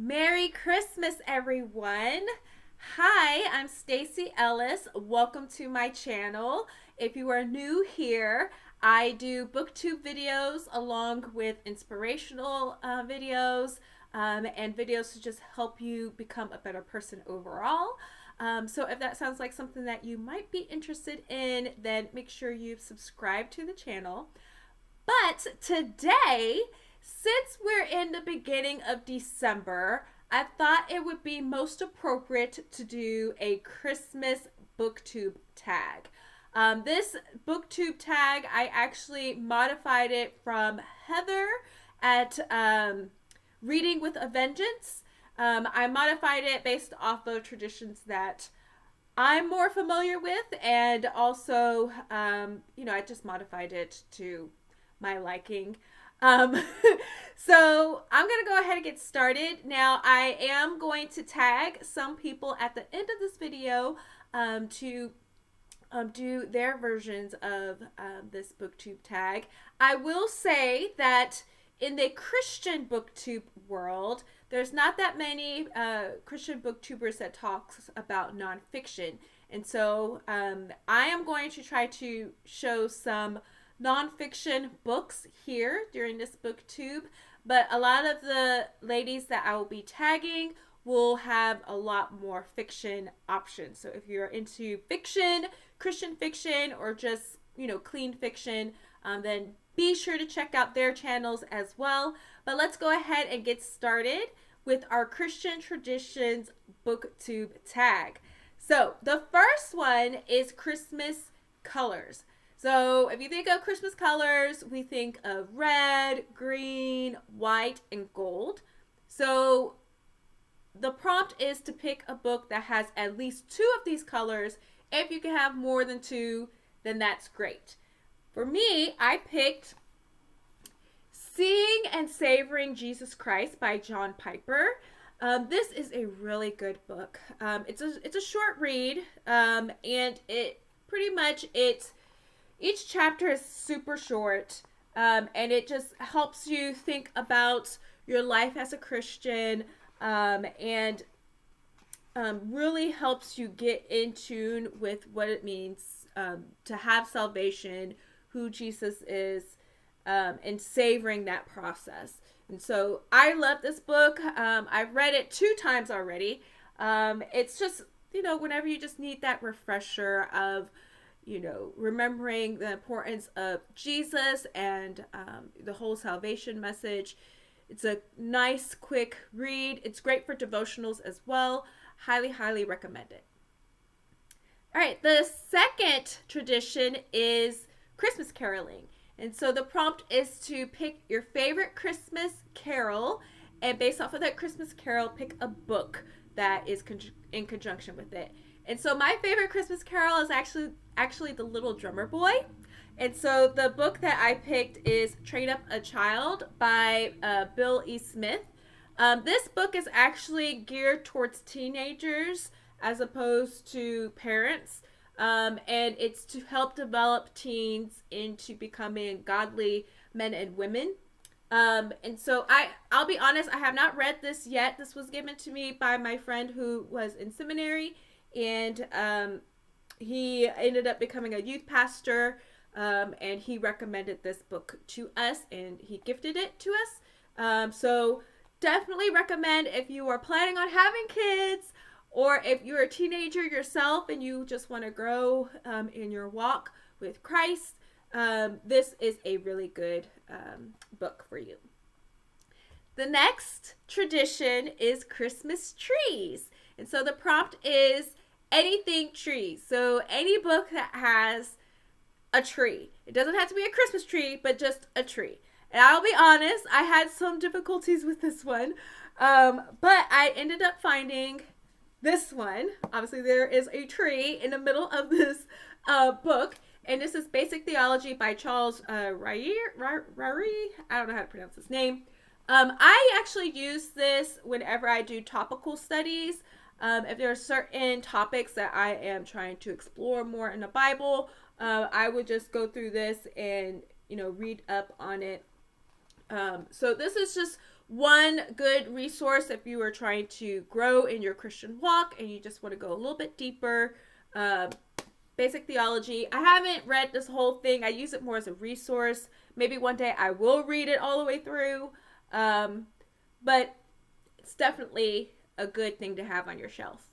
Merry Christmas, everyone. Hi, I'm Stacy Ellis. Welcome to my channel. If you are new here, I do booktube videos along with inspirational videos and videos to just help you become a better person overall. So if that sounds like something that you might be interested in, then make sure you subscribe to the channel. But today, since we're in the beginning of December, I thought it would be most appropriate to do a Christmas booktube tag. This booktube tag, I actually modified it from Heather at Reading with a Vengeance. I modified it based off of traditions that I'm more familiar with, and also, I just modified it to my liking. Um, so I'm going to go ahead and get started. Now, I am going to tag some people at the end of this video to do their versions of this booktube tag. I will say that in the Christian booktube world, there's not that many Christian booktubers that talks about nonfiction. And so I am going to try to show some nonfiction books here during this booktube, but a lot of the ladies that I will be tagging will have a lot more fiction options. So if you're into fiction, Christian fiction, or just clean fiction, then be sure to check out their channels as well. But let's go ahead and get started with our Christian traditions booktube tag. So the first one is Christmas colors. So if you think of Christmas colors, we think of red, green, white, and gold. So the prompt is to pick a book that has at least two of these colors. If you can have more than two, then that's great. For me, I picked Seeing and Savoring Jesus Christ by John Piper. This is a really good book. It's a short read, and it pretty much each chapter is super short, and it just helps you think about your life as a Christian, and really helps you get in tune with what it means to have salvation, who Jesus is, and savoring that process. And so I love this book. I've read it 2 times already. It's just, whenever you just need that refresher of remembering the importance of Jesus and the whole salvation message. It's a nice, quick read. It's great for devotionals as well. Highly, highly recommend it. All right, the second tradition is Christmas caroling. And so the prompt is to pick your favorite Christmas carol, and based off of that Christmas carol, pick a book that is in conjunction with it. And so my favorite Christmas carol is actually The Little Drummer Boy. And so the book that I picked is Train Up a Child by Bill E. Smith. This book is actually geared towards teenagers as opposed to parents. And it's to help develop teens into becoming godly men and women. And so I'll be honest, I have not read this yet. This was given to me by my friend who was in seminary, and he ended up becoming a youth pastor, and he recommended this book to us, and he gifted it to us. So definitely recommend if you are planning on having kids, or if you're a teenager yourself and you just want to grow in your walk with Christ. This is a really good book for you. The next tradition is Christmas trees. And so the prompt is anything trees. So any book that has a tree. It doesn't have to be a Christmas tree, but just a tree. And I'll be honest, I had some difficulties with this one. But I ended up finding this one. Obviously, there is a tree in the middle of this book. And this is Basic Theology by Charles Ryrie. I don't know how to pronounce his name. I actually use this whenever I do topical studies. If there are certain topics that I am trying to explore more in the Bible, I would just go through this and, read up on it. So this is just one good resource if you are trying to grow in your Christian walk and you just want to go a little bit deeper. Basic Theology. I haven't read this whole thing. I use it more as a resource. Maybe one day I will read it all the way through. But it's definitely a good thing to have on your shelf.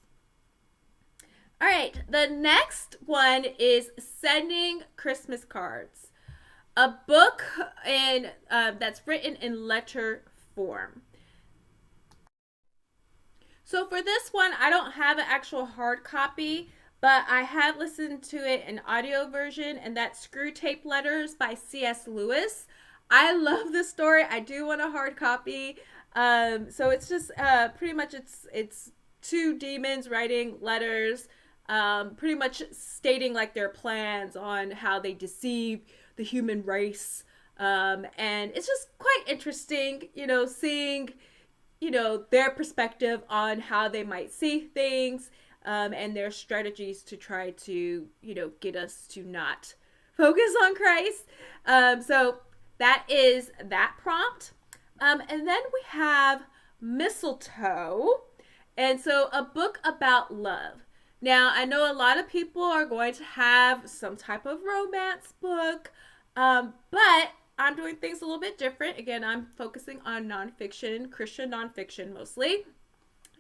All right, the next one is Sending Christmas Cards, a book that's written in letter form. So for this one, I don't have an actual hard copy, but I have listened to it in audio version, and that's Screwtape Letters by C.S. Lewis. I love this story. I do want a hard copy. So it's just pretty much it's two demons writing letters, pretty much stating like their plans on how they deceive the human race. And it's just quite interesting, seeing, their perspective on how they might see things, and their strategies to try to, get us to not focus on Christ. So that is that prompt. And then we have Mistletoe. And so a book about love. Now, I know a lot of people are going to have some type of romance book, but I'm doing things a little bit different. Again, I'm focusing on nonfiction, Christian nonfiction mostly.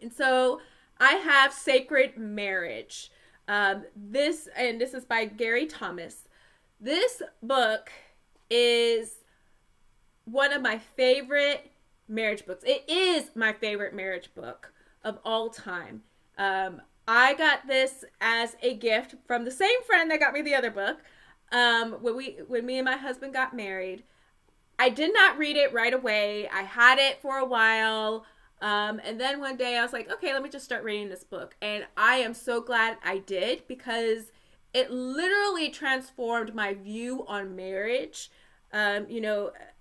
And so I have Sacred Marriage. This is by Gary Thomas. This book is one of my favorite marriage books. It is my favorite marriage book of all time. I got this as a gift from the same friend that got me the other book. When me and my husband got married, I did not read it right away. I had it for a while. And then one day I was like, okay, let me just start reading this book. And I am so glad I did, because it literally transformed my view on marriage.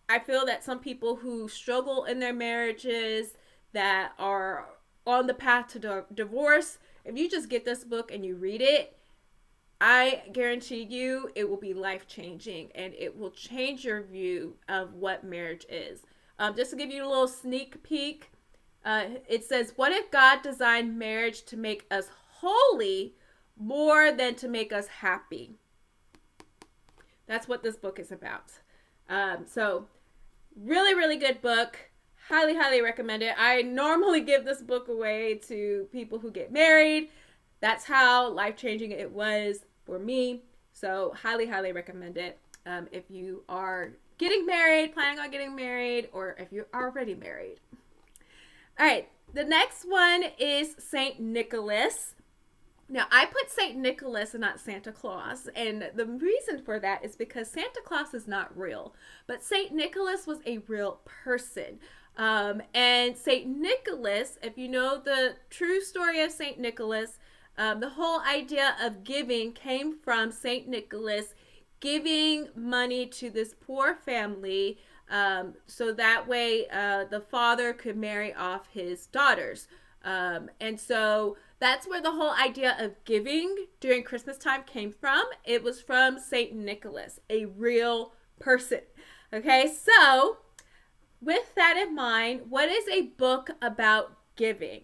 I feel that some people who struggle in their marriages, that are on the path to divorce, if you just get this book and you read it, I guarantee you it will be life-changing, and it will change your view of what marriage is. Just to give you a little sneak peek, it says, what if God designed marriage to make us holy more than to make us happy? That's what this book is about. So really, really good book. Highly, highly recommend it. I normally give this book away to people who get married. That's how life-changing it was for me. So highly, highly recommend it. If you are getting married, planning on getting married, or if you're already married. All right, the next one is St. Nicholas. Now, I put St. Nicholas and not Santa Claus, and the reason for that is because Santa Claus is not real, but St. Nicholas was a real person. And St. Nicholas, if you know the true story of St. Nicholas, the whole idea of giving came from St. Nicholas giving money to this poor family, so that way the father could marry off his daughters. And so that's where the whole idea of giving during Christmas time came from. It was from St. Nicholas, a real person. Okay, so with that in mind, what is a book about giving?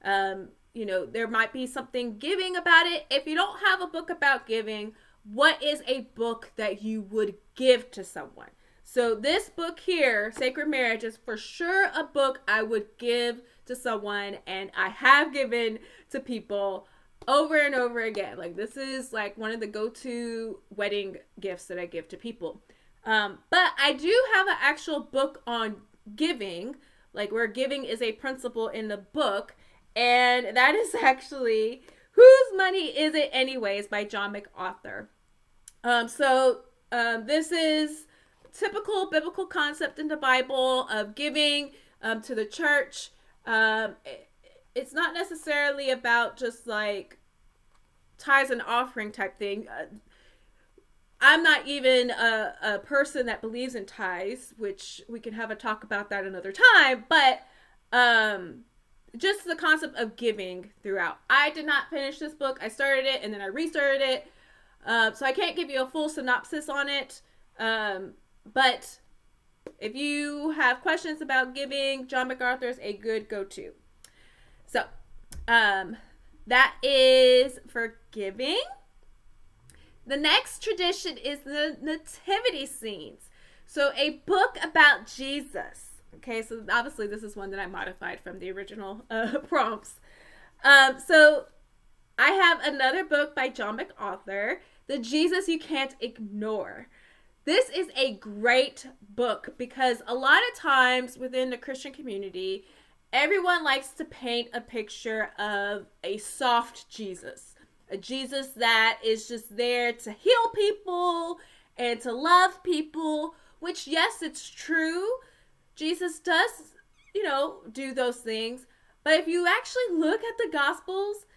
There might be something giving about it. If you don't have a book about giving, what is a book that you would give to someone? So this book here, Sacred Marriage, is for sure a book I would give to someone, and I have given to people over and over again. Like, this is like one of the go-to wedding gifts that I give to people. But I do have an actual book on giving, like where giving is a principle in the book, and that is actually Whose Money Is It Anyways by John MacArthur. This is typical biblical concept in the Bible of giving to the church. It's not necessarily about just like tithes and offering type thing. I'm not even a person that believes in tithes, which we can have a talk about that another time, but just the concept of giving throughout. I did not finish this book. I started it and then I restarted it. So I can't give you a full synopsis on it. But If you have questions about giving, John MacArthur is a good go-to. So, that is for giving. The next tradition is the nativity scenes. So, a book about Jesus. Okay, so obviously this is one that I modified from the original prompts. So, I have another book by John MacArthur, The Jesus You Can't Ignore. This is a great book because a lot of times within the Christian community, everyone likes to paint a picture of a soft Jesus. A Jesus that is just there to heal people and to love people, which, yes, it's true. Jesus does, do those things. But if you actually look at the Gospels,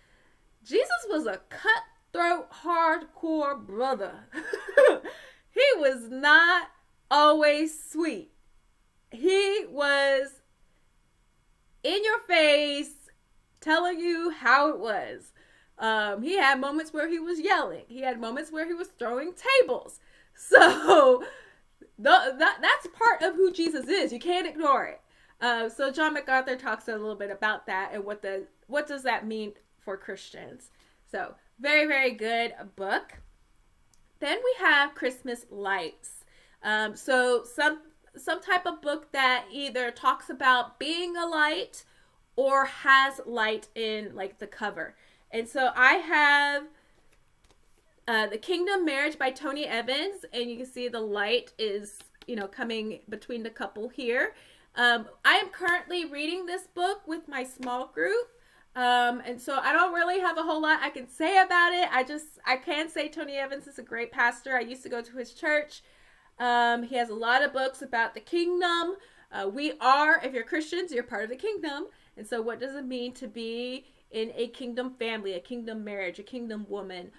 Jesus was a cutthroat, hardcore brother. He was not always sweet. He was in your face, telling you how it was. He had moments where he was yelling. He had moments where he was throwing tables. So that's part of who Jesus is. You can't ignore it. So John MacArthur talks a little bit about that and what does that mean for Christians. So very, very good book. Then we have Christmas lights. So some type of book that either talks about being a light or has light in like the cover. And so I have The Kingdom Marriage by Tony Evans, and you can see the light is, coming between the couple here. I am currently reading this book with my small group. And so I don't really have a whole lot I can say about it. I can say Tony Evans is a great pastor. I used to go to his church. He has a lot of books about the kingdom. If you're Christians, you're part of the kingdom. And so what does it mean to be in a kingdom family, a kingdom marriage, a kingdom woman?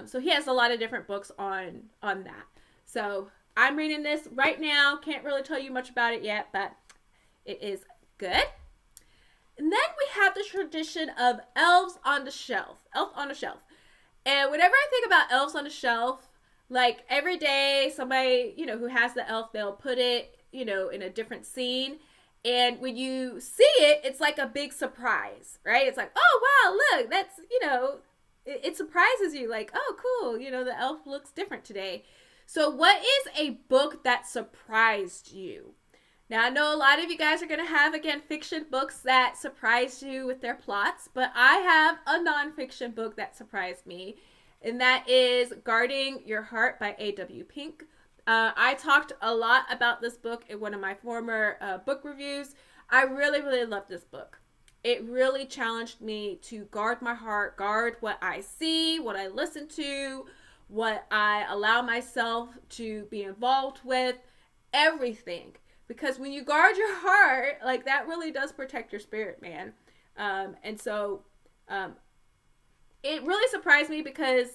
So he has a lot of different books on that. So I'm reading this right now. Can't really tell you much about it yet, but it is good. And then we have the tradition of elves on the shelf. Elf on the shelf. And whenever I think about elves on the shelf, like every day somebody, who has the elf, they'll put it, in a different scene. And when you see it, it's like a big surprise, right? It's like, oh, wow, look, that's, it surprises you. Like, oh, cool, the elf looks different today. So what is a book that surprised you? Now, I know a lot of you guys are going to have, again, fiction books that surprised you with their plots, but I have a nonfiction book that surprised me, and that is Guarding Your Heart by A.W. Pink. I talked a lot about this book in one of my former book reviews. I really, really love this book. It really challenged me to guard my heart, guard what I see, what I listen to, what I allow myself to be involved with, everything. Because when you guard your heart, like that really does protect your spirit, man. And so it really surprised me because,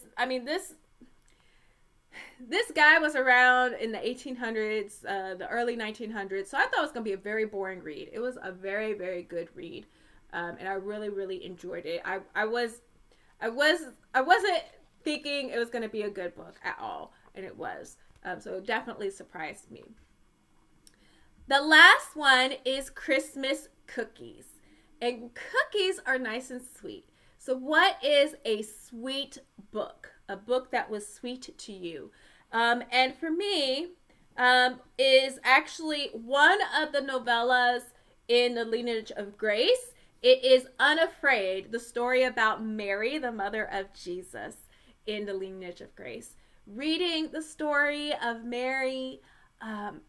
this guy was around in the 1800s, the early 1900s. So I thought it was going to be a very boring read. It was a very, very good read. And I really, really enjoyed it. I wasn't thinking it was going to be a good book at all. And it was. So it definitely surprised me. The last one is Christmas cookies. And cookies are nice and sweet. So what is a sweet book? A book that was sweet to you? And for me, is actually one of the novellas in the Lineage of Grace. It is Unafraid, the story about Mary, the mother of Jesus, in the Lineage of Grace. Reading the story of Mary, the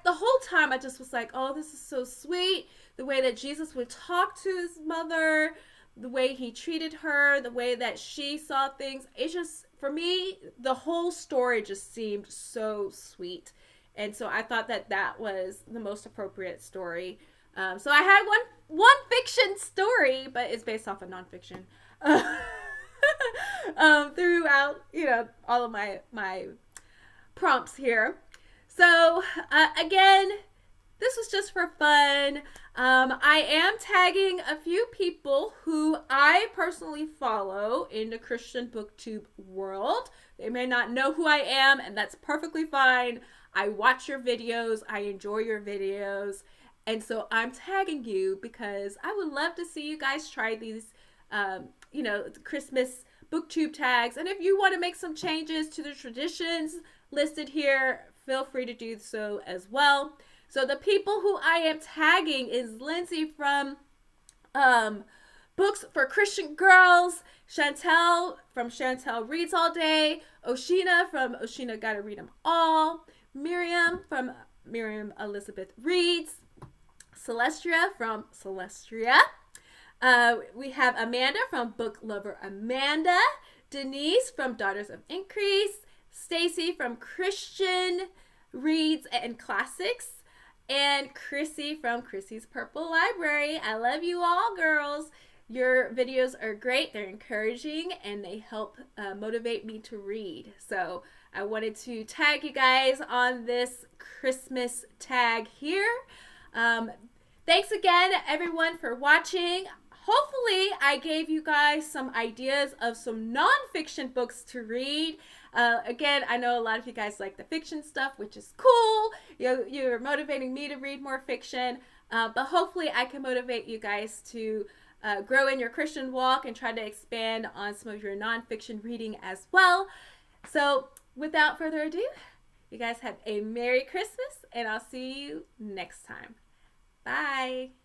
whole time I just was like, oh, this is so sweet. The way that Jesus would talk to his mother, the way he treated her, the way that she saw things. It's just, for me, the whole story just seemed so sweet. And so I thought that was the most appropriate story. So I had one fiction story, but it's based off of nonfiction. Throughout, all of my prompts here. So, again, this was just for fun. I am tagging a few people who I personally follow in the Christian Booktube world. They may not know who I am, and that's perfectly fine. I watch your videos. I enjoy your videos. And so I'm tagging you because I would love to see you guys try these, Christmas Booktube tags. And if you want to make some changes to the traditions listed here, feel free to do so as well. So the people who I am tagging is Lindsay from Books for Christian Girls, Chantel from Chantel Reads All Day, Oshina from Oshina Gotta Read 'Em All, Miriam from Miriam Elizabeth Reads, Celestria from Celestria. We have Amanda from Book Lover Amanda, Denise from Daughters of Increase, Stacy from Christian Reads and Classics, and Chrissy from Chrissy's Purple Library. I love you all, girls. Your videos are great. They're encouraging and they help motivate me to read. So I wanted to tag you guys on this Christmas tag here. Thanks again, everyone, for watching. Hopefully, I gave you guys some ideas of some nonfiction books to read. Again, I know a lot of you guys like the fiction stuff, which is cool. You're motivating me to read more fiction. But hopefully, I can motivate you guys to grow in your Christian walk and try to expand on some of your nonfiction reading as well. So, without further ado, you guys have a Merry Christmas, and I'll see you next time. Bye.